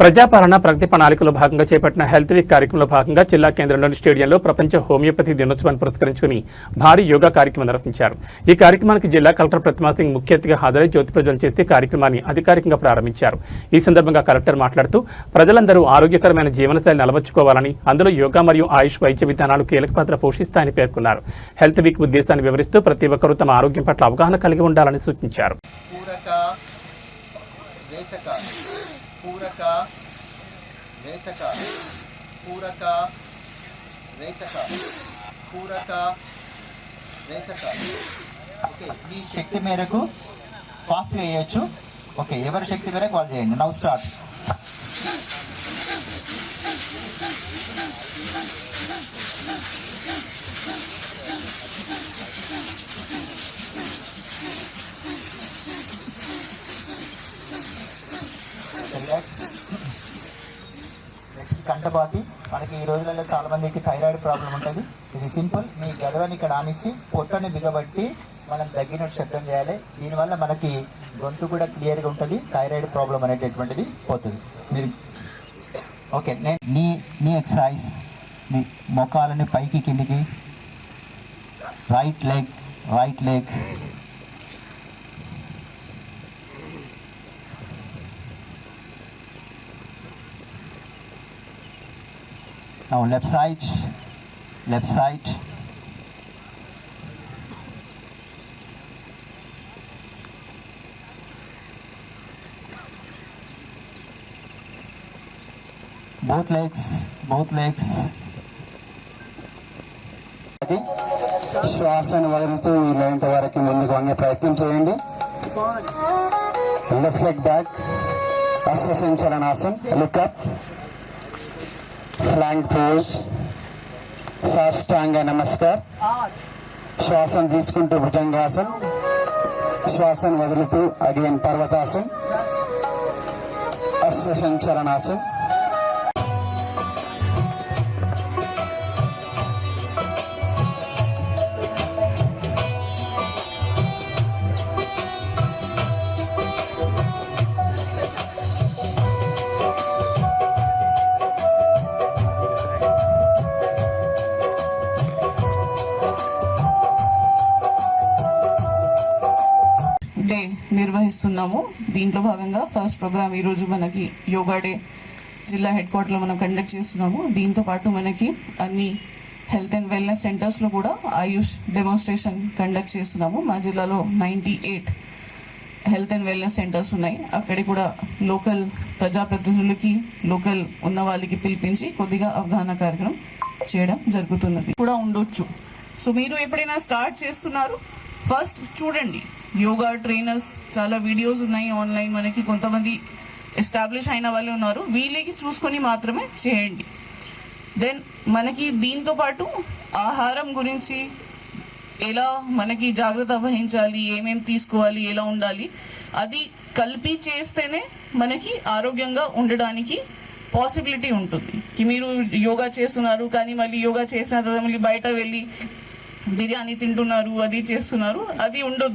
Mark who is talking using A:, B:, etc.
A: ప్రజాపాలన ప్రగతి ప్రణాళికలో భాగంగా చేపట్టిన హెల్త్ వీక్ కార్యక్రమంలో భాగంగా జిల్లా కేంద్రంలోని స్టేడియంలో ప్రపంచ హోమియోపతి దినోత్సవాన్ని పురస్కరించుకుని భారీ యోగా కార్యక్రమం నిర్వహించారు. ఈ కార్యక్రమానికి జిల్లా కలెక్టర్ ప్రతిమా సింగ్ ముఖ్య అతిథిగా హాజరై జ్యోతి ప్రజ్వలన చేసి కార్యక్రమాన్ని అధికారికంగా ప్రారంభించారు. ఈ సందర్భంగా కలెక్టర్ మాట్లాడుతూ ప్రజలందరూ ఆరోగ్యకరమైన జీవనశైలిని అలవర్చుకోవాలని, అందులో యోగా మరియు ఆయుష్ వైద్య విధానాలు కీలక పాత్ర పోషిస్తాయని పేర్కొన్నారు. హెల్త్ వీక్ ఉద్దేశాన్ని వివరిస్తూ ప్రతి ఒక్కరూ తమ ఆరోగ్యం పట్ల అవగాహన కలిగి ఉండాలని సూచించారు.
B: ఓకే, మీ శక్తి మేరకు ఫాస్ట్గా వేయచ్చు. ఓకే, ఎవరి శక్తి మేరకు వాళ్ళు చేయండి. Now start. నెక్స్ట్ కంఠపాతి. మనకి ఈ రోజులలో చాలా మందికి థైరాయిడ్ ప్రాబ్లం ఉంటుంది. ఇది సింపుల్, మీ గదవని ఇక్కడ ఆనిచ్చి పొట్టని బిగబట్టి మనం తగ్గినట్టు శబ్దం చేయాలి. దీనివల్ల మనకి గొంతు కూడా క్లియర్గా ఉంటుంది, థైరాయిడ్ ప్రాబ్లం అనేటటువంటిది పోతుంది. మీరు ఓకే, నీ ఎక్సర్సైజ్, మీ మొఖాలని పైకి కిందికి, right leg now left side both legs
C: శ్వాసను వదులుతూ వీలైనంత వరకు ముందుకు వంగే ప్రయత్నం చేయండి. Left leg back, Ashwasanchalanasana, look up, plank pose, Sashtanga Namaskar. శ్వాసను తీసుకుంటూ భుజంగాసన్, శ్వాసను వదులుతూ అగైన్ పర్వతాసన్, అశ్వసంచలనాసన్.
D: డే నిర్వహిస్తున్నాము. దీంట్లో భాగంగా ఫస్ట్ ప్రోగ్రామ్ ఈరోజు మనకి యోగా డే జిల్లా హెడ్ క్వార్టర్లో మనం కండక్ట్ చేస్తున్నాము. దీంతో పాటు మనకి అన్ని హెల్త్ అండ్ వెల్నెస్ సెంటర్స్లో కూడా ఆయుష్ డెమోన్స్ట్రేషన్ కండక్ట్ చేస్తున్నాము. మా జిల్లాలో 98 హెల్త్ అండ్ వెల్నెస్ సెంటర్స్ ఉన్నాయి. అక్కడికి కూడా లోకల్ ప్రజాప్రతినిధులకి, లోకల్ ఉన్న వాళ్ళకి పిలిపించి కొద్దిగా అవగాహన కార్యక్రమం చేయడం జరుగుతున్నది కూడా ఉండొచ్చు. సో మీరు ఎప్పుడైనా స్టార్ట్ చేస్తున్నారు, ఫస్ట్ చూడండి. యోగా ట్రైనర్స్ చాలా వీడియోస్ ఉన్నాయి ఆన్లైన్, మనకి కొంతమంది ఎస్టాబ్లిష్ అయిన వాళ్ళు ఉన్నారు, వీళ్ళకి చూసుకొని మాత్రమే చేయండి. దెన్ మనకి దీంతో పాటు ఆహారం గురించి ఎలా మనకి జాగ్రత్త వహించాలి, ఏమేమి తీసుకోవాలి, ఎలా ఉండాలి, అది కలిపి చేస్తేనే మనకి ఆరోగ్యంగా ఉండడానికి పాసిబిలిటీ ఉంటుంది. మీరు యోగా చేస్తున్నారు కానీ మళ్ళీ యోగా చేసిన తర్వాత మళ్ళీ బయట వెళ్ళి బిర్యానీ తింటున్నారు, అది చేస్తున్నారు, అది ఉండొద్దు.